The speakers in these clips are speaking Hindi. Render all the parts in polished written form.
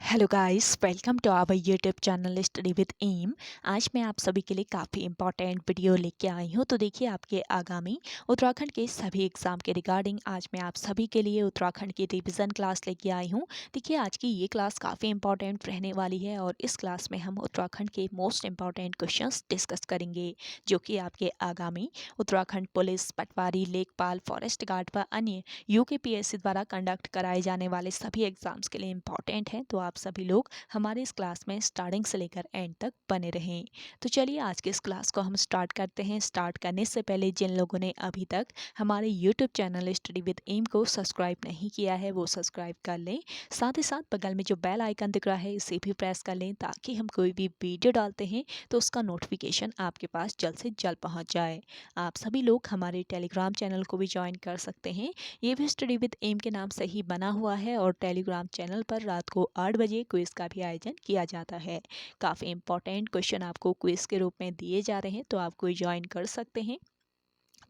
Hello guys, welcome to our YouTube channel study with M. आज मैं आप सभी के लिए काफ़ी इंपॉर्टेंट वीडियो लेके आई हूँ। तो देखिए, आपके आगामी उत्तराखंड के सभी एग्ज़ाम के रिगार्डिंग आज मैं आप सभी के लिए उत्तराखंड की रिवीजन क्लास लेके आई हूँ। देखिए, आज की ये क्लास काफ़ी इंपॉर्टेंट रहने वाली है और इस क्लास में हम उत्तराखंड के मोस्ट इंपॉर्टेंट क्वेश्चंस डिस्कस करेंगे, जो कि आपके आगामी उत्तराखंड पुलिस, पटवारी, लेखपाल, फॉरेस्ट गार्ड व अन्य यूकेपीएससी द्वारा कंडक्ट कराए जाने वाले सभी एग्जाम्स के लिए इंपॉर्टेंट हैं। तो आप सभी लोग हमारे इस क्लास में स्टार्टिंग से लेकर एंड तक बने रहें। तो चलिए, आज के इस क्लास को हम स्टार्ट करते हैं। स्टार्ट करने से पहले जिन लोगों ने अभी तक हमारे YouTube channel study with M को सब्सक्राइब नहीं किया है, वो सब्सक्राइब कर लें। साथ ही साथ बगल में जो बेल आइकन दिख रहा है, इसे भी प्रेस कर लें, ताकि हम कोई भी वीडियो डालते हैं तो उसका नोटिफिकेशन आपके पास जल्द से जल्द पहुँच जाए। आप सभी लोग हमारे टेलीग्राम चैनल को भी ज्वाइन कर सकते हैं। ये भी स्टडी विद एम के नाम से ही बना हुआ है और टेलीग्राम चैनल पर रात को 8 बजे क्विज़ का भी आयोजन किया जाता है। काफ़ी इंपॉर्टेंट क्वेश्चन आपको क्विज़ के रूप में दिए जा रहे हैं, तो आप कोई ज्वाइन कर सकते हैं।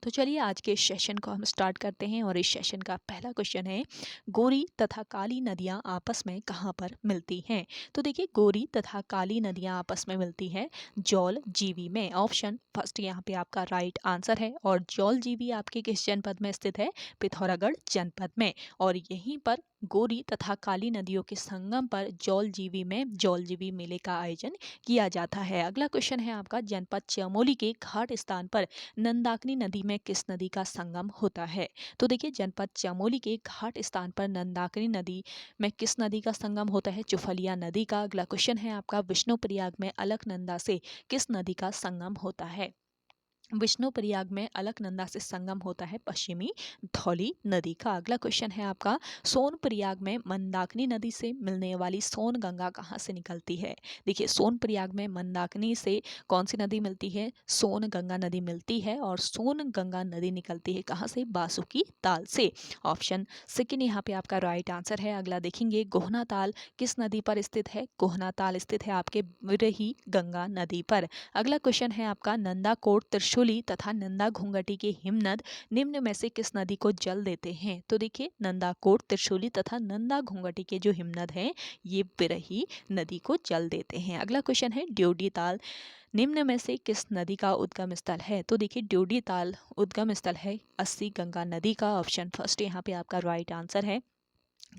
तो चलिए, आज के इस सेशन को हम स्टार्ट करते हैं और इस सेशन का पहला क्वेश्चन है, गोरी तथा काली नदियाँ आपस में कहाँ पर मिलती हैं? तो देखिए, गोरी तथा काली नदियाँ आपस में मिलती हैं जौल जीवी में। ऑप्शन फर्स्ट यहाँ पे आपका राइट आंसर है। और जौल जीवी आपके किस जनपद में स्थित है? पिथौरागढ़ जनपद में। और यहीं पर गोरी तथा काली नदियों के संगम पर जौल जीवी में जौल जीवी मेले का आयोजन किया जाता है। अगला क्वेश्चन है आपका, जनपद चमोली के घाट स्थान पर नंदाकिनी नदी में किस नदी का संगम होता है? तो देखिए, जनपद चमोली के घाट स्थान पर नंदाकिनी नदी में किस नदी का संगम होता है? चुफलिया नदी का। अगला क्वेश्चन है आपका, विष्णुप्रयाग में अलकनंदा से किस नदी का संगम होता है? विष्णुप्रयाग में अलकनंदा से संगम होता है पश्चिमी धौली नदी का। अगला क्वेश्चन है आपका, सोनप्रयाग में मंदाकिनी नदी से मिलने वाली सोन गंगा कहाँ से निकलती है? देखिए, सोनप्रयाग में मंदाकिनी से कौन सी नदी मिलती है? सोन गंगा नदी मिलती है। और सोन गंगा नदी निकलती है कहाँ से? बासुकी ताल से। ऑप्शन सेकेंड यहाँ पे आपका राइट आंसर है। अगला देखेंगे, गोहना ताल किस नदी पर स्थित है? गोहना ताल स्थित है आपके विरही गंगा नदी पर। अगला क्वेश्चन है आपका, नंदाकोट, त्रिशूली तथा नंदा घुंघटी के हिमनद निम्न में से किस नदी को जल देते हैं? तो देखिए, नंदाकोट, त्रिशूली तथा नंदा घुंघटी के जो हिमनद हैं, ये बिरही नदी को जल देते हैं। अगला क्वेश्चन है, ड्योढ़ी ताल निम्न में से किस नदी का उद्गम स्थल है? तो देखिए, ड्योढ़ी ताल उद्गम स्थल है अस्सी गंगा नदी का। ऑप्शन फर्स्ट यहाँ पे आपका राइट आंसर है।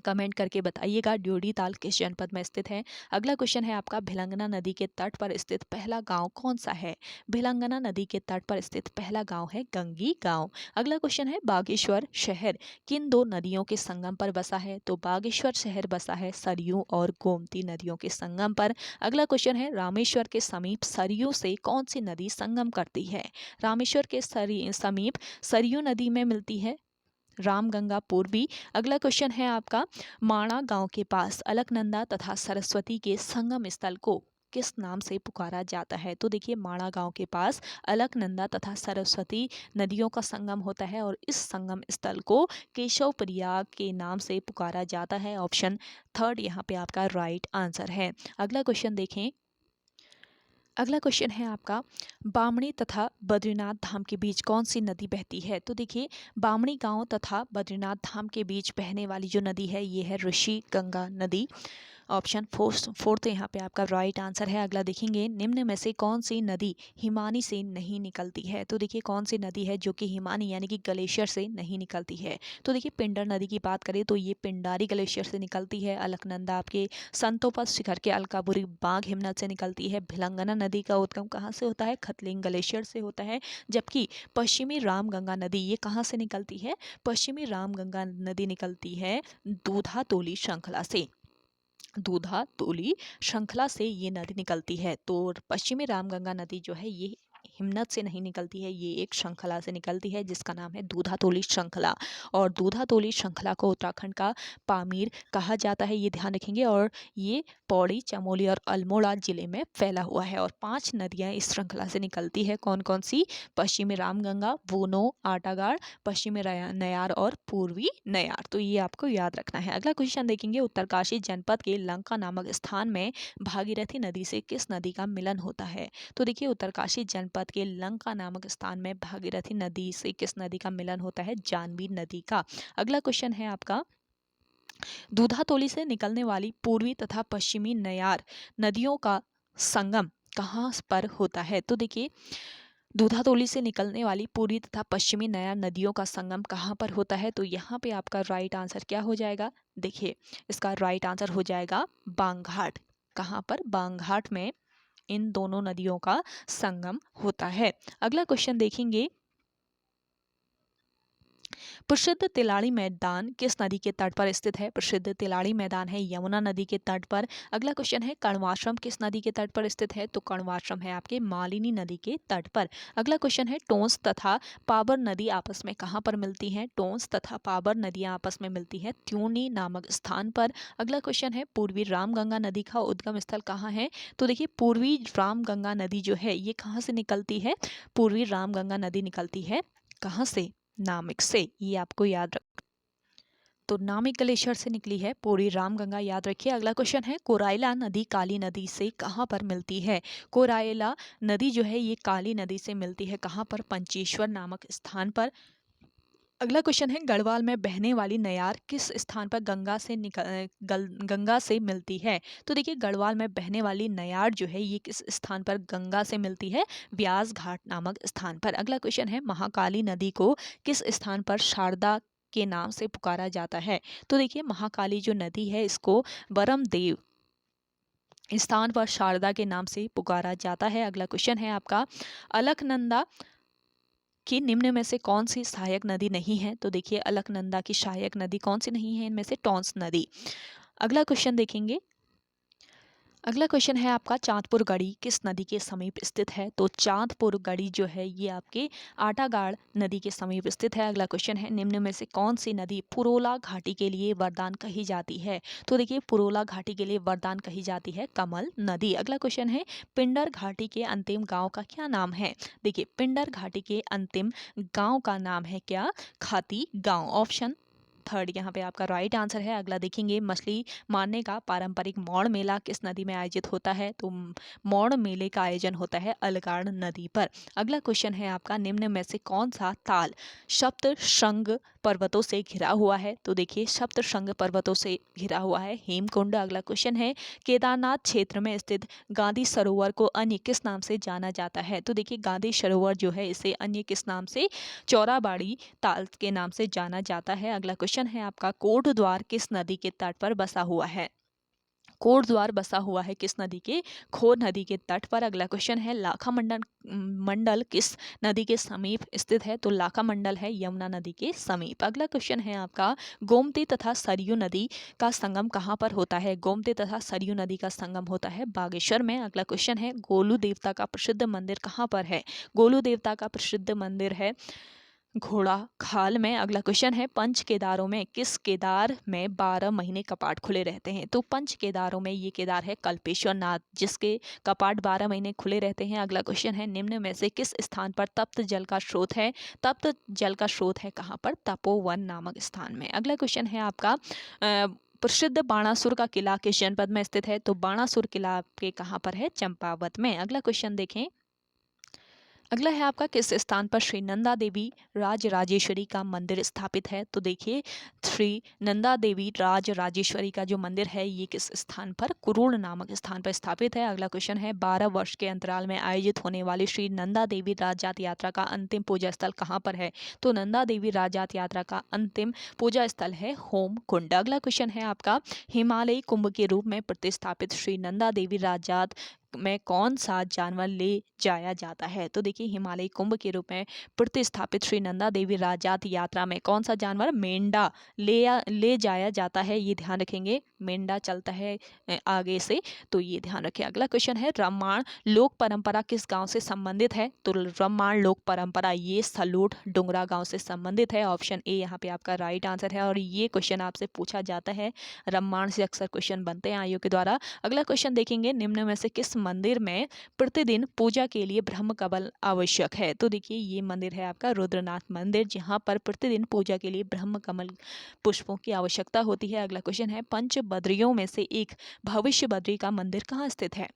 कमेंट करके बताइएगा ड्योढ़ी ताल किस जनपद में स्थित है। अगला क्वेश्चन है आपका, भिलंगना नदी के तट पर स्थित पहला गांव कौन सा है? भिलंगना नदी के तट पर स्थित पहला गांव है गंगी गांव। अगला क्वेश्चन है, बागेश्वर शहर किन दो नदियों के संगम पर बसा है? तो बागेश्वर शहर बसा है सरयू और गोमती नदियों के संगम पर। अगला क्वेश्चन है, रामेश्वर के समीप सरयू से कौन सी नदी संगम करती है? रामेश्वर के समीप सरयू नदी में मिलती है रामगंगा पूर्वी। अगला क्वेश्चन है आपका, माणा गांव के पास अलकनंदा तथा सरस्वती के संगम स्थल को किस नाम से पुकारा जाता है? तो देखिए, माणा गांव के पास अलकनंदा तथा सरस्वती नदियों का संगम होता है और इस संगम स्थल को केशव प्रयाग के नाम से पुकारा जाता है। ऑप्शन थर्ड यहाँ पे आपका राइट आंसर है। अगला क्वेश्चन देखें। अगला क्वेश्चन है आपका, बामणी तथा बद्रीनाथ धाम के बीच कौन सी नदी बहती है? तो देखिए, बामणी गांव तथा बद्रीनाथ धाम के बीच बहने वाली जो नदी है, ये है ऋषि गंगा नदी। ऑप्शन फोर्थ यहाँ पे आपका राइट आंसर है। अगला देखेंगे, निम्न में से कौन सी नदी हिमानी से नहीं निकलती है? तो देखिए, कौन सी नदी है जो कि हिमानी यानी कि ग्लेशियर से नहीं निकलती है? तो देखिए, पिंडर नदी की बात करें तो ये पिंडारी ग्लेशियर से निकलती है। अलकनंदा आपके संतोपा शिखर के अलकापुरी बाघ हिमनद से निकलती है। भिलंगना नदी का उद्गम कहाँ से होता है? खतलिंग ग्लेशियर से होता है। जबकि पश्चिमी रामगंगा नदी ये कहाँ से निकलती है? पश्चिमी रामगंगा नदी निकलती है दूधा तोली श्रृंखला से। दूधा तोली श्रृंखला से ये नदी निकलती है। तो पश्चिमी रामगंगा नदी जो है, ये हिमनद से नहीं निकलती है, ये एक श्रृंखला से निकलती है जिसका नाम है दूधातोली श्रृंखला। और दूधातोली श्रृंखला को उत्तराखंड का पामीर कहा जाता है, ये ध्यान रखेंगे। और ये पौड़ी, चमोली और अल्मोड़ा जिले में फैला हुआ है। और 5 नदियां इस श्रृंखला से निकलती है। कौन कौन सी? पश्चिमी रामगंगा, वूनो, आटागाड़, पश्चिमी नयार और पूर्वी नयार। तो ये आपको याद रखना है। अगला क्वेश्चन देखेंगे, उत्तरकाशी जनपद के लंका नामक स्थान में भागीरथी नदी से किस नदी का मिलन होता है? तो देखिए, उत्तरकाशी जनपद के लंका नामक स्थान में भागीरथी नदी से किस नदी का मिलन होता है? जानवी नदी का। अगला क्वेश्चन है आपका, दूधातोली से निकलने वाली पूर्वी तथा पश्चिमी नयार नदियों का संगम कहाँ पर होता है? तो देखिए, दूधातोली से निकलने वाली पूर्वी तथा पश्चिमी नयार नदियों का संगम कहाँ पर होता है? तो यहाँ पे आपका राइट आंसर क्या हो जाएगा? देखिए, इसका राइट आंसर हो जाएगा बांघाट। कहाँ पर? बांघाट में इन दोनों नदियों का संगम होता है। अगला क्वेश्चन देखेंगे, प्रसिद्ध तिलाड़ी मैदान किस नदी के तट पर स्थित है? प्रसिद्ध तिलाड़ी मैदान है यमुना नदी के तट पर। अगला क्वेश्चन है, कण्वाश्रम किस नदी के तट पर स्थित है? तो कण्वाश्रम है आपके मालिनी नदी के तट पर। अगला क्वेश्चन है, टोंस तथा पाबर नदी आपस में कहाँ पर मिलती हैं? टोंस तथा पाबर नदियां आपस में मिलती है त्यूनी नामक स्थान पर। अगला क्वेश्चन है, पूर्वी रामगंगा नदी का उद्गम स्थल कहाँ है? तो देखिए, पूर्वी रामगंगा नदी जो है ये कहाँ से निकलती है? पूर्वी रामगंगा नदी निकलती है कहाँ से? नामिक से। ये आपको याद रख, तो नामिक ग्लेशियर से निकली है पूरी रामगंगा, याद रखिए। अगला क्वेश्चन है, कोराइला नदी काली नदी से कहाँ पर मिलती है? कोराइला नदी जो है ये काली नदी से मिलती है कहाँ पर? पंचेश्वर नामक स्थान पर। अगला क्वेश्चन है, गढ़वाल में बहने वाली नयार किस स्थान पर गंगा से मिलती है? तो देखिए, गढ़वाल में बहने वाली नयार जो है ये किस स्थान पर गंगा से मिलती है? व्यास घाट नामक स्थान पर। अगला क्वेश्चन है, महाकाली नदी को किस स्थान पर शारदा के नाम से पुकारा जाता है? तो देखिए, महाकाली जो नदी है इसको बरमदेव स्थान पर शारदा के नाम से पुकारा जाता है। अगला क्वेश्चन है आपका, अलकनंदा कि निम्न में से कौन सी सहायक नदी नहीं है? तो देखिए, अलकनंदा की सहायक नदी कौन सी नहीं है? इनमें से टॉन्स नदी। अगला क्वेश्चन देखेंगे, अगला क्वेश्चन है आपका, चांदपुर गढ़ी किस नदी के समीप स्थित है? तो चांदपुर गढ़ी जो है ये आपके आटागाड़ नदी के समीप स्थित है। अगला क्वेश्चन है, निम्न में से कौन सी नदी पुरोला घाटी के लिए वरदान कही जाती है? तो देखिए, पुरोला घाटी के लिए वरदान कही जाती है कमल नदी। अगला क्वेश्चन है, पिंडर घाटी के अंतिम गांव का क्या नाम है? देखिए, पिंडर घाटी के अंतिम गांव का नाम है क्या? खाती गांव। ऑप्शन थर्ड यहाँ पे आपका राइट आंसर है। अगला देखेंगे, मछली मारने का पारंपरिक मौड़ मेला किस नदी में आयोजित होता है? तो मौड़ मेले का आयोजन होता है अलगाड़ नदी पर। अगला क्वेश्चन है आपका, निम्न में से कौन सा ताल सप्त शृंग पर्वतों से घिरा हुआ है? तो देखिए, सप्त शृंग पर्वतों से घिरा हुआ है हेमकुंड। अगला क्वेश्चन है, केदारनाथ क्षेत्र में स्थित गांधी सरोवर को अन्य किस नाम से जाना जाता है? तो देखिए, गांधी सरोवर जो है इसे अन्य किस नाम से? चौराबाड़ी ताल के नाम से जाना जाता है। अगला क्वेश्चन है आपका, कोटद्वार किस नदी के तट पर बसा हुआ है? कोटद्वार बसा हुआ है किस नदी के? खोर नदी के तट पर। अगला क्वेश्चन है, लाखा मंडल किस नदी के समीप स्थित है? तो लाखा मंडल है यमुना नदी के समीप। अगला क्वेश्चन है आपका, गोमती तथा सरयू नदी का संगम कहाँ पर होता है? गोमती तथा सरयू नदी का संगम होता है बागेश्वर में। अगला क्वेश्चन है, गोलू देवता का प्रसिद्ध मंदिर कहाँ पर है? गोलू देवता का प्रसिद्ध मंदिर है घोड़ा खाल में। अगला क्वेश्चन है, पंच केदारों में किस केदार में 12 महीने कपाट खुले रहते हैं? तो पंच केदारों में ये केदार है कल्पेश्वर नाथ जिसके कपाट 12 महीने खुले रहते हैं। अगला क्वेश्चन है, निम्न में से किस स्थान पर तप्त जल का स्रोत है? तप्त जल का स्रोत है कहाँ पर? तपोवन नामक स्थान में। अगला क्वेश्चन है आपका, प्रसिद्ध बाणासुर का किला किस जनपद में स्थित है? तो बाणासुर किला आपके कहाँ पर है? चंपावत में। अगला क्वेश्चन देखें, अगला है आपका, किस स्थान पर श्री नंदा देवी राज राजेश्वरी का मंदिर स्थापित है? तो देखिए, श्री नंदा देवी राज राजेश्वरी का जो मंदिर है ये किस स्थान पर? कुरूल नामक स्थान पर स्थापित है। अगला क्वेश्चन है, 12 वर्ष के अंतराल में आयोजित होने वाली श्री नंदा देवी राजजात यात्रा का अंतिम पूजा स्थल कहाँ पर है? तो नंदा देवी राजजात यात्रा का अंतिम पूजा स्थल है होम कुंड। अगला क्वेश्चन है आपका, हिमालयी कुंभ के रूप में प्रतिस्थापित श्री नंदा देवी राजजात में कौन सा जानवर ले जाया जाता है? तो देखिए, हिमालयी कुंभ के रूप में प्रतिस्थापित श्री नंदा देवी राजजात यात्रा में कौन सा जानवर? मेंढा ले जाया जाता है। ये ध्यान रखेंगे, मेंढा चलता है आगे से, तो ये ध्यान रखें। अगला क्वेश्चन है, रामायण लोक परंपरा किस गांव से संबंधित है? तो रामायण लोक परंपरा ये सलोट डुंगरा गांव से संबंधित है। ऑप्शन ए यहाँ पे आपका राइट आंसर है और ये क्वेश्चन आपसे पूछा जाता है, रामायण से अक्सर क्वेश्चन बनते हैं आयोग के द्वारा। अगला क्वेश्चन देखेंगे, निम्न में से किस मंदिर में प्रतिदिन पूजा के लिए ब्रह्म कमल आवश्यक है? तो देखिए, ये मंदिर है आपका रुद्रनाथ मंदिर जहां पर प्रतिदिन पूजा के लिए ब्रह्म कमल पुष्पों की आवश्यकता होती है। अगला क्वेश्चन है, पंच बद्रियों में से एक भविष्य बद्री का मंदिर कहाँ स्थित है?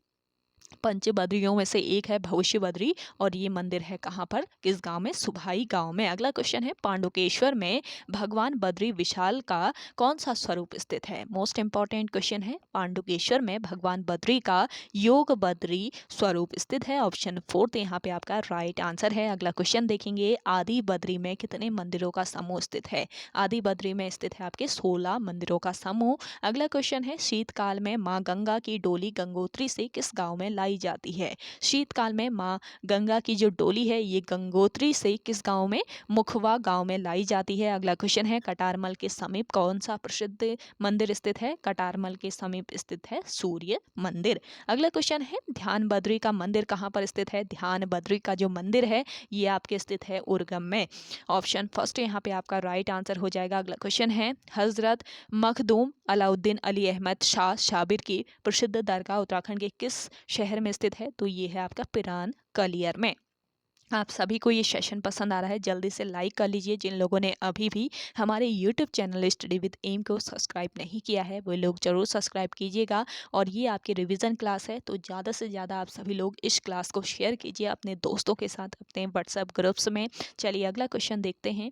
पंच बद्रियों में से एक है भविष्य बद्री और ये मंदिर है कहाँ पर, किस गांव में, सुभाई गांव में। अगला क्वेश्चन है पांडुकेश्वर में भगवान बद्री विशाल का कौन सा स्वरूप स्थित है। मोस्ट इंपॉर्टेंट क्वेश्चन है, पांडुकेश्वर में भगवान बद्री का योग बद्री स्वरूप स्थित है। ऑप्शन 4 यहाँ पे आपका राइट आंसर है। अगला क्वेश्चन देखेंगे, आदि बद्री में कितने मंदिरों का समूह स्थित है। आदि बद्री में स्थित है आपके 16 मंदिरों का समूह। अगला क्वेश्चन है, शीतकाल में माँ गंगा की डोली गंगोत्री से किस गांव में लाई जाती है। शीतकाल में माँ गंगा की जो डोली है ये गंगोत्री से किस गांव में, मुखवा गांव में लाई जाती है। अगला क्वेश्चन है, कटारमल के समीप कौन सा प्रसिद्ध मंदिर स्थित है। कटारमल के समीप स्थित है सूर्य मंदिर। अगला क्वेश्चन है, ध्यान बद्री का मंदिर कहाँ पर स्थित है। ध्यान बद्री का जो मंदिर है ये आपके स्थित है उर्गम में। ऑप्शन फर्स्ट यहाँ पे आपका राइट आंसर हो जाएगा। अगला क्वेश्चन है, हजरत मखदूम अलाउद्दीन अली अहमद शाह शाबिर की प्रसिद्ध दरगाह उत्तराखंड के किस शहर में स्थित है। तो ये है आपका पिरान कलियर में। आप सभी को ये सेशन पसंद आ रहा है, जल्दी से लाइक कर लीजिए। जिन लोगों ने अभी भी हमारे YouTube channel study with M को सब्सक्राइब नहीं किया है वो लोग जरूर सब्सक्राइब कीजिएगा। और ये आपकी रिवीजन क्लास है तो ज़्यादा से ज़्यादा आप सभी लोग इस क्लास को शेयर कीजिए अपने दोस्तों के साथ, अपने व्हाट्सएप ग्रुप्स में। चलिए अगला क्वेश्चन देखते हैं।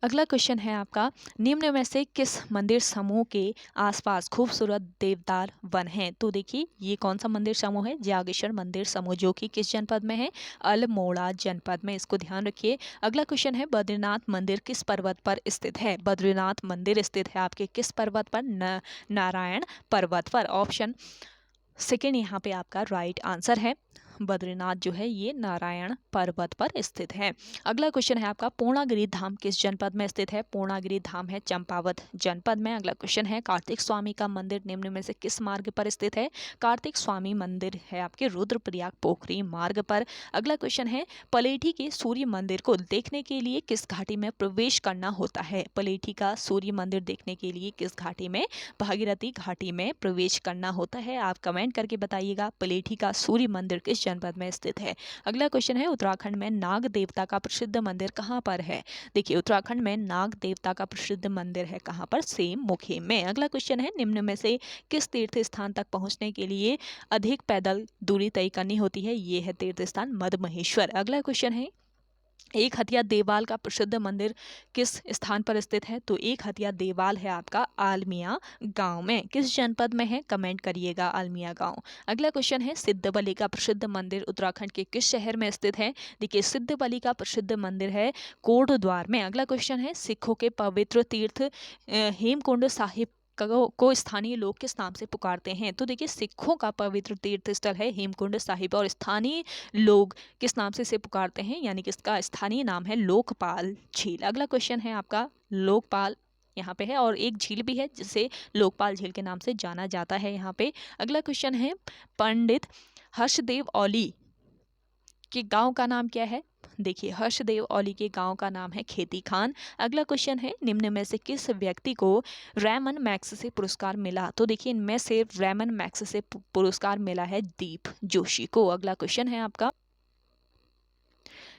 अगला क्वेश्चन है आपका, निम्न में से किस मंदिर समूह के आसपास खूबसूरत देवदार वन है। तो देखिए ये कौन सा मंदिर समूह है, जागेश्वर मंदिर समूह, जो कि किस जनपद में है, अल्मोड़ा जनपद में। इसको ध्यान रखिए। अगला क्वेश्चन है, बद्रीनाथ मंदिर किस पर्वत पर स्थित है। बद्रीनाथ मंदिर स्थित है आपके किस पर्वत पर, नारायण पर्वत पर। ऑप्शन सेकेंड यहाँ पे आपका राइट आंसर है। बद्रीनाथ जो है ये नारायण पर्वत पर स्थित है। अगला क्वेश्चन है आपका, पूर्णागिरि धाम किस जनपद में स्थित है। पूर्णागिरि धाम है चंपावत जनपद में। अगला क्वेश्चन है, कार्तिक स्वामी का मंदिर निम्न में से किस मार्ग पर स्थित है। कार्तिक स्वामी मंदिर है आपके रुद्रप्रयाग पोखरी मार्ग पर। अगला क्वेश्चन है, पलेठी के सूर्य मंदिर को देखने के लिए किस घाटी में प्रवेश करना होता है। पलेठी का सूर्य मंदिर देखने के लिए किस घाटी में, भागीरथी घाटी में प्रवेश करना होता है। आप कमेंट करके बताइएगा पलेठी का सूर्य मंदिर किस जनपद में स्थित है। अगला क्वेश्चन है, उत्तराखंड में नाग देवता का प्रसिद्ध मंदिर कहाँ पर है। देखिए उत्तराखंड में नाग देवता का प्रसिद्ध मंदिर है कहाँ पर, सेम मुखी में। अगला क्वेश्चन है, निम्न में से किस तीर्थ स्थान तक पहुंचने के लिए अधिक पैदल दूरी तय करनी होती है। ये है तीर्थ स्थान मदमहेश्वर। अगला क्वेश्चन है, एक हथिया देवाल का प्रसिद्ध मंदिर किस स्थान पर स्थित है। तो एक हथिया देवाल है आपका आलमिया गांव में। किस जनपद में है, कमेंट करिएगा आलमिया गांव। अगला क्वेश्चन है, सिद्धबली का प्रसिद्ध मंदिर उत्तराखंड के किस शहर में स्थित है। देखिए सिद्धबली का प्रसिद्ध मंदिर है कोटद्वार में। अगला क्वेश्चन है, सिखों के पवित्र तीर्थ हेमकुंड साहिब को स्थानीय लोग किस नाम से पुकारते हैं। तो देखिए सिखों का पवित्र तीर्थ स्थल है हेमकुंड साहिब और स्थानीय लोग किस नाम से इसे पुकारते हैं, यानी कि इसका स्थानीय नाम है लोकपाल झील। अगला क्वेश्चन है आपका, लोकपाल यहाँ पे है और एक झील भी है जिसे लोकपाल झील के नाम से जाना जाता है यहाँ पे। अगला क्वेश्चन है, पंडित हर्षदेव औली के गांव का नाम क्या है। देखिए हर्षदेव औली के गांव का नाम है खेती खान। अगला क्वेश्चन है, निम्न में से किस व्यक्ति को रैमन मैक्स से पुरस्कार मिला। तो देखिए इनमें से रैमन मैक्स से पुरस्कार मिला है दीप जोशी को। अगला क्वेश्चन है आपका,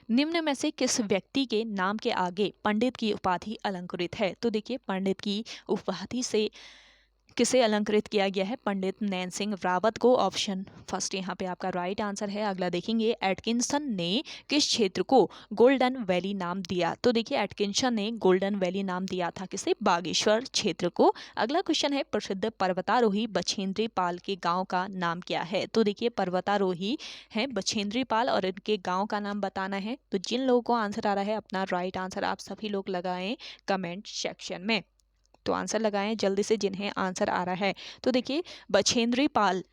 निम्न में से किस व्यक्ति के नाम के आगे पंडित की उपाधि अलंकृत है। तो देखिए पंडित की उपाधि से किसे अलंकृत किया गया है, पंडित नैन सिंह रावत को। ऑप्शन फर्स्ट यहाँ पे आपका राइट आंसर है। अगला देखेंगे, एटकिंसन ने किस क्षेत्र को गोल्डन वैली नाम दिया। तो देखिए एटकिंसन ने गोल्डन वैली नाम दिया था किसे, बागेश्वर क्षेत्र को। अगला क्वेश्चन है, प्रसिद्ध पर्वतारोही बछेंद्री पाल के गांव का नाम क्या है। तो देखिए पर्वतारोही हैं बछेंद्री पाल और इनके गांव का नाम बताना है। तो जिन लोगों को आंसर आ रहा है अपना राइट आंसर आप सभी लोग लगाएं कमेंट सेक्शन में। तो आंसर लगाएं जल्दी से जिन्हें आंसर आ रहा है। तो देखिए बछेंद्री पाल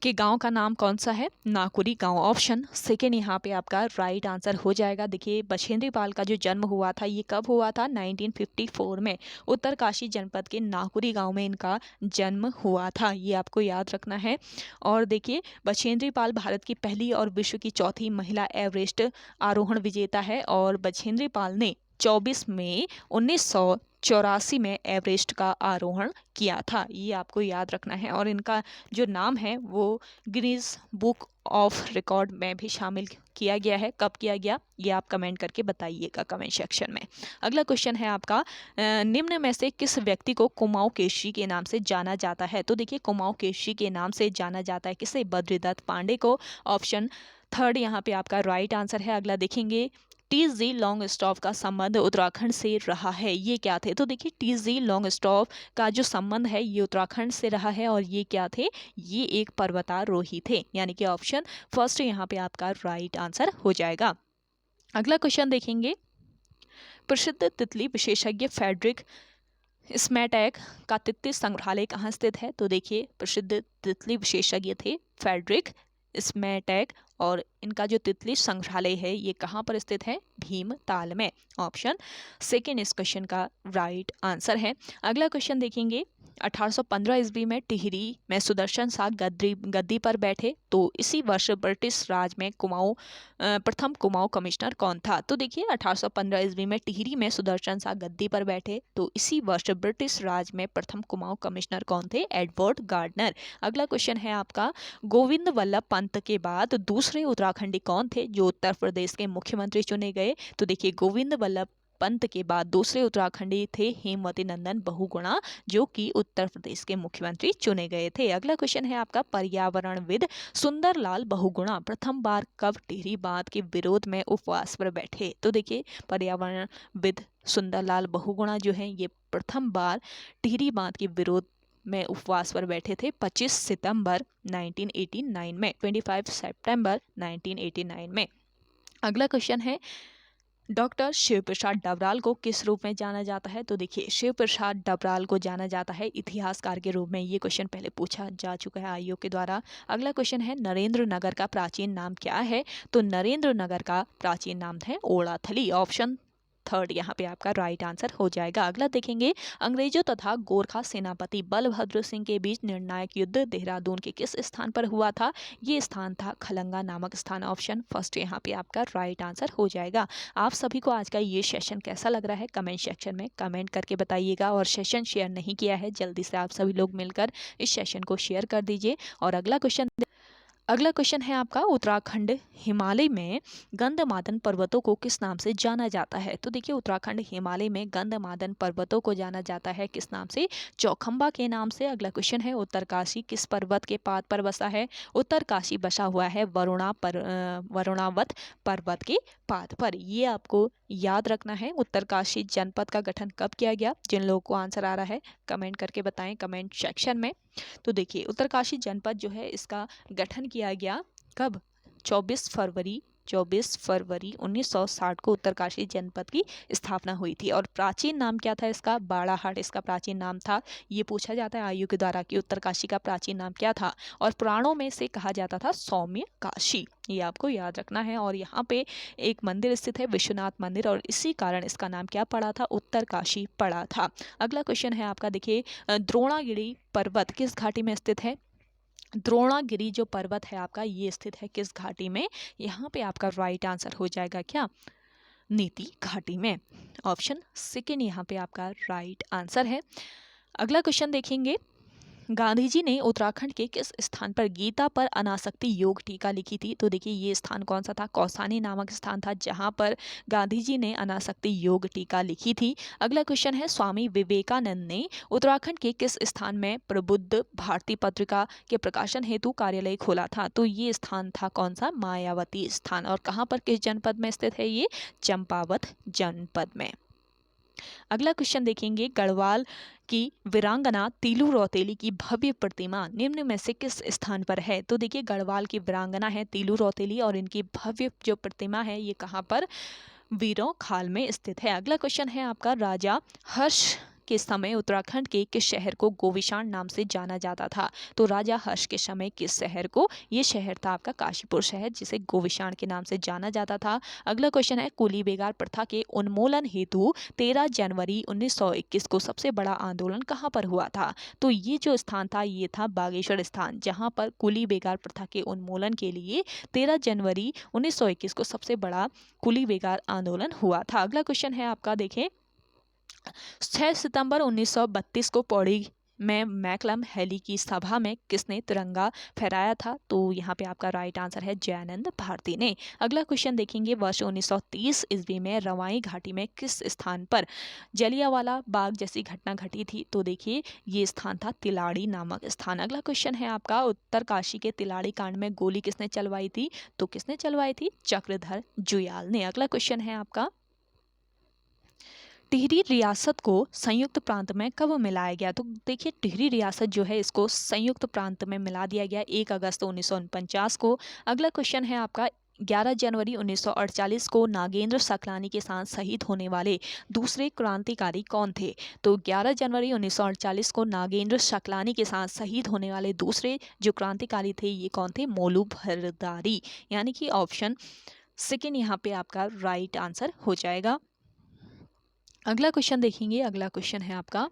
के गांव का नाम कौन सा है, नाकुरी गांव। ऑप्शन सेकेंड यहाँ पे आपका राइट आंसर हो जाएगा। देखिए बछेंद्री पाल का जो जन्म हुआ था ये कब हुआ था, 1954 में उत्तरकाशी जनपद के नाकुरी गांव में इनका जन्म हुआ था, ये आपको याद रखना है। और देखिए बछेंद्री पाल भारत की पहली और विश्व की चौथी महिला एवरेस्ट आरोहण विजेता है और बछेंद्री पाल ने 24 मई 1900 1984 में एवरेस्ट का आरोहण किया था। ये आपको याद रखना है और इनका जो नाम है वो गिनीज बुक ऑफ रिकॉर्ड में भी शामिल किया गया है। कब किया गया ये आप कमेंट करके बताइएगा कमेंट सेक्शन में। अगला क्वेश्चन है आपका निम्न में से किस व्यक्ति को कुमाऊं केशरी के नाम से जाना जाता है? तो देखिए कुमाऊं केशरी के नाम से जाना जाता है किसे? बद्रीदत्त पांडे को। ऑप्शन थर्ड यहाँ पे आपका राइट आंसर है। अगला देखेंगे टी.जी. लॉन्गस्टॉफ का संबंध उत्तराखंड से रहा है, ये क्या थे? तो देखिए टी.जी. लॉन्गस्टॉफ का जो संबंध है ये उत्तराखंड से रहा है और ये क्या थे? ये एक पर्वतारोही थे, यानी कि ऑप्शन फर्स्ट यहाँ पे आपका राइट आंसर हो जाएगा। अगला क्वेश्चन देखेंगे प्रसिद्ध तितली विशेषज्ञ फ्रेडरिक स्मेटैक का तितली संग्रहालय कहाँ स्थित है? तो देखिए प्रसिद्ध तितली विशेषज्ञ थे फ्रेडरिक स्मेटैक और इनका जो तितली संग्रहालय है ये कहाँ पर स्थित है? भीमताल में। ऑप्शन सेकेंड इस क्वेश्चन का राइट आंसर है। अगला क्वेश्चन देखेंगे 1815 ईस्वी में टिहरी में सुदर्शन शाह गद्दी पर बैठे तो इसी वर्ष ब्रिटिश राज में प्रथम कुमाऊं कमिश्नर कौन था? तो देखिए 1815 ईस्वी में टिहरी में सुदर्शन शाह गद्दी पर बैठे तो इसी वर्ष ब्रिटिश राज में प्रथम कुमाऊं कमिश्नर कौन थे? Edward gardener. अगला क्वेश्चन है आपका गोविंद वल्लभ पंत के बाद दूसरे उत्तराखंडी कौन थे जो उत्तर प्रदेश के मुख्यमंत्री चुने गए? तो देखिए गोविंद वल्लभ पंत के बाद दूसरे उत्तराखंडी थे हेमवती नंदन बहुगुणा जो कि उत्तर प्रदेश के मुख्यमंत्री चुने गए थे। अगला क्वेश्चन है आपका पर्यावरणविद सुंदरलाल बहुगुणा प्रथम बार कब टिहरी बांध के विरोध में उपवास पर बैठे? तो देखिए पर्यावरणविद सुंदरलाल बहुगुणा जो है ये प्रथम बार टिहरी बांध के विरोध में उपवास पर बैठे थे 25 सितंबर 1989 में, 25 सितंबर 1989 में। अगला क्वेश्चन है डॉक्टर शिव प्रसाद डबराल को किस रूप में जाना जाता है? तो देखिए शिव प्रसाद डबराल को जाना जाता है इतिहासकार के रूप में। ये क्वेश्चन पहले पूछा जा चुका है आयोग के द्वारा। अगला क्वेश्चन है नरेंद्र नगर का प्राचीन नाम क्या है? तो नरेंद्र नगर का प्राचीन नाम है ओड़ाथली। ऑप्शन थर्ड यहाँ पे आपका राइट आंसर हो जाएगा। अगला देखेंगे अंग्रेजों तथा गोरखा सेनापति बलभद्र सिंह के बीच निर्णायक युद्ध देहरादून के किस स्थान पर हुआ था? ये स्थान था खलंगा नामक स्थान। ऑप्शन फर्स्ट यहाँ पे आपका राइट आंसर हो जाएगा। आप सभी को आज का ये सेशन कैसा लग रहा है कमेंट सेक्शन में कमेंट करके बताइएगा और सेशन शेयर नहीं किया है जल्दी से आप सभी लोग मिलकर इस सेशन को शेयर कर दीजिए। और अगला क्वेश्चन है आपका उत्तराखंड हिमालय में गंधमादन पर्वतों को किस नाम से जाना जाता है? तो देखिए उत्तराखंड हिमालय में गंधमादन पर्वतों को जाना जाता है किस नाम से? चौखंबा के नाम से। अगला क्वेश्चन है उत्तरकाशी किस पर्वत के पाद पर बसा है? उत्तरकाशी बसा हुआ है वरुणावत पर्वत के पाद पर। ये आपको याद रखना है। उत्तरकाशी जनपद का गठन कब किया गया? जिन लोगों को आंसर आ रहा है कमेंट करके बताएं कमेंट सेक्शन में। तो देखिए उत्तरकाशी जनपद जो है इसका गठन किया गया कब? 24 फरवरी 1960 को उत्तरकाशी जनपद की स्थापना हुई थी। और प्राचीन नाम क्या था इसका? बाड़ाहाट इसका प्राचीन नाम था। ये पूछा जाता है आयु के द्वारा कि उत्तरकाशी का प्राचीन नाम क्या था? और पुराणों में से कहा जाता था सौम्य काशी। ये आपको याद रखना है। और यहाँ पे एक मंदिर स्थित है विश्वनाथ मंदिर और इसी कारण इसका नाम क्या पड़ा था? उत्तरकाशी पड़ा था। अगला क्वेश्चन है आपका देखिए द्रोणागिरी पर्वत किस घाटी में स्थित है? द्रोणागिरी जो पर्वत है आपका ये स्थित है किस घाटी में? यहाँ पे आपका राइट आंसर हो जाएगा क्या? नीति घाटी में। ऑप्शन सेकेंड यहाँ पे आपका राइट आंसर है। अगला क्वेश्चन देखेंगे गांधी जी ने उत्तराखंड के किस स्थान पर गीता पर अनासक्ति योग टीका लिखी थी? तो देखिए ये स्थान कौन सा था? कौसानी नामक स्थान था जहां पर गांधी जी ने अनासक्ति योग टीका लिखी थी। अगला क्वेश्चन है स्वामी विवेकानंद ने उत्तराखंड के किस स्थान में प्रबुद्ध भारती पत्रिका के प्रकाशन हेतु कार्यालय खोला था? तो ये स्थान था कौन सा? मायावती स्थान। और कहाँ पर किस जनपद में स्थित है ये? चंपावत जनपद में। अगला क्वेश्चन देखेंगे गढ़वाल की वीरांगना तीलू रौतेली की भव्य प्रतिमा निम्न में से किस स्थान पर है? तो देखिए गढ़वाल की वीरांगना है तीलू रौतेली और इनकी भव्य जो प्रतिमा है ये कहाँ पर? वीरों खाल में स्थित है। अगला क्वेश्चन है आपका राजा हर्ष के समय उत्तराखंड के किस शहर को गोविशाण नाम से जाना जाता था? तो राजा हर्ष के समय किस शहर को? ये शहर था आपका काशीपुर शहर जिसे गोविशाण के नाम से जाना जाता था। अगला क्वेश्चन है कुली बेगार प्रथा के उन्मूलन हेतु 13 जनवरी 1921 को सबसे बड़ा आंदोलन कहाँ पर हुआ था? तो ये जो स्थान था ये था बागेश्वर स्थान जहाँ पर कुली बेगार प्रथा के उन्मूलन के लिए 13 जनवरी 1921 को सबसे बड़ा कुली बेगार आंदोलन हुआ था। अगला क्वेश्चन है आपका देखें 6 सितंबर 1932 को पौड़ी में मैकलम हैली की सभा में किसने तिरंगा फहराया था? तो यहाँ पे आपका राइट आंसर है जयानंद भारती ने। अगला क्वेश्चन देखेंगे, वर्ष 1930 ईस्वी में रवाई घाटी में किस स्थान पर जलियांवाला बाग जैसी घटना घटी थी? तो देखिए ये स्थान था तिलाड़ी नामक स्थान। अगला क्वेश्चन है आपका, उत्तरकाशी के तिलाड़ी कांड में गोली किसने चलवाई थी? तो किसने चलवाई थी? चक्रधर जुयाल ने। अगला क्वेश्चन है आपका, टिहरी रियासत को संयुक्त प्रांत में कब मिलाया गया? तो देखिए टिहरी रियासत जो है इसको संयुक्त प्रांत में मिला दिया गया 1 अगस्त 1949 को। अगला क्वेश्चन है आपका, 11 जनवरी 1948 को नागेंद्र सकलानी के साथ शहीद होने वाले दूसरे क्रांतिकारी कौन थे? तो 11 जनवरी 1948 को नागेंद्र सकलानी के साथ शहीद होने वाले दूसरे जो क्रांतिकारी थे ये कौन थे? मोलू भरदारी, यानी कि ऑप्शन सेकेंड यहाँ पे आपका राइट आंसर हो जाएगा। अगला क्वेश्चन देखेंगे, अगला क्वेश्चन है आपका,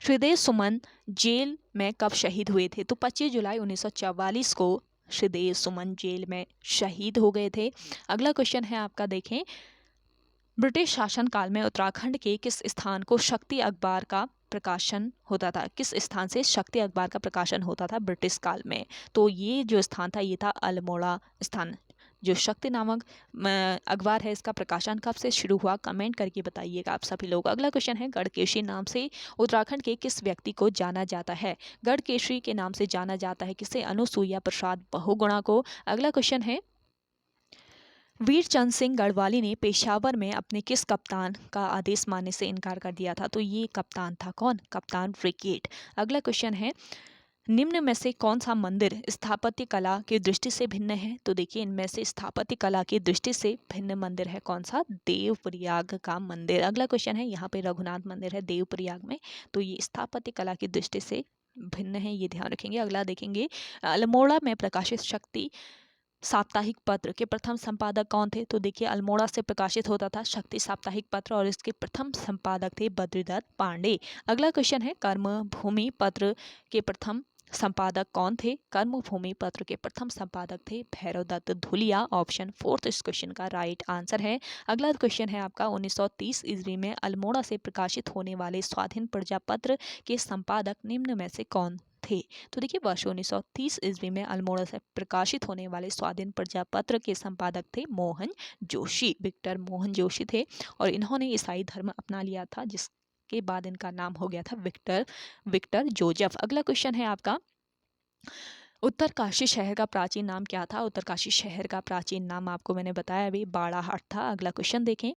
हृदय सुमन जेल में कब शहीद हुए थे? तो 25 जुलाई 1944 को हृदय सुमन जेल में शहीद हो गए थे। अगला क्वेश्चन है आपका, देखें ब्रिटिश शासनकाल में उत्तराखंड के किस स्थान को शक्ति अखबार का प्रकाशन होता था? किस स्थान से शक्ति अखबार का प्रकाशन होता था ब्रिटिश काल में? तो ये जो स्थान था ये था अल्मोड़ा स्थान। जो शक्ति नामक अखबार है इसका प्रकाशन कब से शुरू हुआ? कमेंट करके बताइएगा आप सभी लोग। अगला क्वेश्चन है, गढ़केशरी नाम से उत्तराखंड के किस व्यक्ति को जाना जाता है? गढ़केशरी के नाम से जाना जाता है किसे? अनुसुईया प्रसाद बहुगुणा को। अगला क्वेश्चन है, वीरचंद सिंह गढ़वाली ने पेशावर में अपने किस कप्तान का आदेश मानने से इनकार कर दिया था? तो ये कप्तान था कौन? कप्तान रिकेट। अगला क्वेश्चन है, निम्न में से कौन सा मंदिर स्थापत्य कला की दृष्टि से भिन्न है? तो देखिए इनमें से स्थापत्य कला की दृष्टि से भिन्न मंदिर है कौन सा? देवप्रयाग का मंदिर। अगला क्वेश्चन है, यहाँ पे रघुनाथ मंदिर है देवप्रयाग में, तो ये स्थापत्य कला की दृष्टि से भिन्न है, ये ध्यान रखेंगे। अगला देखेंगे, अल्मोड़ा में प्रकाशित शक्ति साप्ताहिक पत्र के प्रथम संपादक कौन थे? तो देखिए अल्मोड़ा से प्रकाशित होता था शक्ति साप्ताहिक पत्र और इसके प्रथम संपादक थे बद्रीदत्त पांडे। अगला क्वेश्चन है, कर्मभूमि पत्र के प्रथम संपादक कौन थे? कर्मभूमि पत्र के प्रथम संपादक थे भैरवदत्त धुलिया। ऑप्शन फोर्थ इस क्वेश्चन का राइट आंसर है। अगला क्वेश्चन है आपका, 1930 ईस्वी में अल्मोड़ा से प्रकाशित होने वाले स्वाधीन प्रजापत्र के संपादक निम्न में से कौन थे? तो देखिए वर्ष 1930 ईस्वी में अल्मोड़ा से प्रकाशित होने वाले स्वाधीन प्रजापत्र के संपादक थे मोहन जोशी, विक्टर मोहन जोशी थे, और इन्होंने ईसाई धर्म अपना लिया था जिसके बाद इनका नाम हो गया था विक्टर जोजफ। अगला क्वेश्चन है आपका, उत्तरकाशी शहर का प्राचीन नाम क्या था? उत्तरकाशी शहर का प्राचीन नाम आपको मैंने बताया अभी बाड़ाहाट था। अगला क्वेश्चन देखें,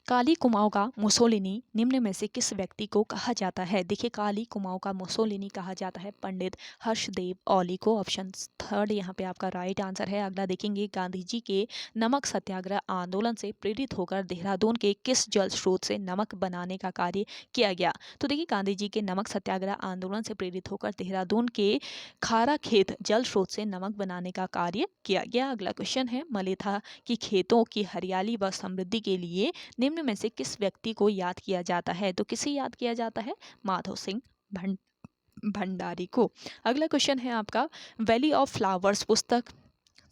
काली कुमाऊं का मुसोलिनी निम्न में से किस व्यक्ति को कहा जाता है? देखिए काली कुमाऊं का मुसोलिनी कहा जाता है पंडित हर्षदेव औली को। ऑप्शन थर्ड यहाँ पे आपका राइट आंसर है। अगला देखेंगे, गांधी जी के नमक सत्याग्रह आंदोलन से प्रेरित होकर देहरादून के किस जल स्रोत से नमक बनाने का कार्य किया गया? तो देखिए गांधी जी के नमक सत्याग्रह आंदोलन से प्रेरित होकर देहरादून के खारा खेत जल स्रोत से नमक बनाने का कार्य किया गया। अगला क्वेश्चन है, मलेथा की खेतों की हरियाली व समृद्धि के लिए निम्न में से किस व्यक्ति को याद किया जाता है? तो किसे याद किया जाता है? माधव सिंह भंडारी को। अगला क्वेश्चन है आपका, वैली ऑफ फ्लावर्स पुस्तक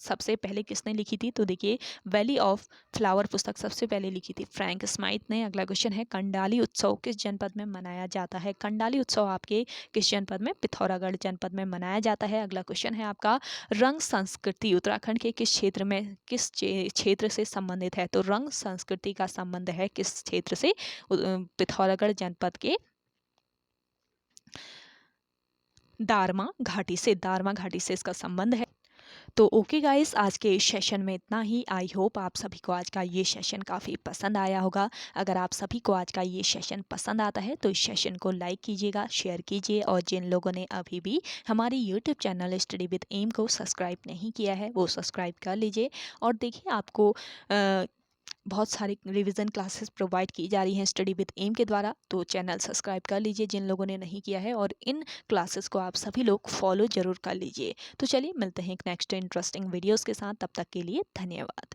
सबसे पहले किसने लिखी थी? तो देखिए वैली ऑफ फ्लावर पुस्तक सबसे पहले लिखी थी फ्रैंक स्माइथ ने। अगला क्वेश्चन है, कंडाली उत्सव किस जनपद में मनाया जाता है? कंडाली उत्सव आपके किस जनपद में? पिथौरागढ़ जनपद में मनाया जाता है। अगला क्वेश्चन है आपका, रंग संस्कृति उत्तराखंड के किस क्षेत्र में किस क्षेत्र से संबंधित है? तो रंग संस्कृति का संबंध है किस क्षेत्र से? पिथौरागढ़ जनपद के दारमा घाटी से। दारमा घाटी से इसका संबंध है। तो ओके गाइस, आज के इस सेशन में इतना ही। आई होप आप सभी को आज का ये सेशन काफ़ी पसंद आया होगा। अगर आप सभी को आज का ये सेशन पसंद आता है तो इस सेशन को लाइक कीजिएगा, शेयर कीजिए, और जिन लोगों ने अभी भी हमारी YouTube channel study with M को सब्सक्राइब नहीं किया है वो सब्सक्राइब कर लीजिए। और देखिए आपको बहुत सारी रिवीजन क्लासेस प्रोवाइड की जा रही हैं स्टडी विद एम के द्वारा, तो चैनल सब्सक्राइब कर लीजिए जिन लोगों ने नहीं किया है, और इन क्लासेस को आप सभी लोग फॉलो ज़रूर कर लीजिए। तो चलिए मिलते हैं एक नेक्स्ट इंटरेस्टिंग वीडियोस के साथ, तब तक के लिए धन्यवाद।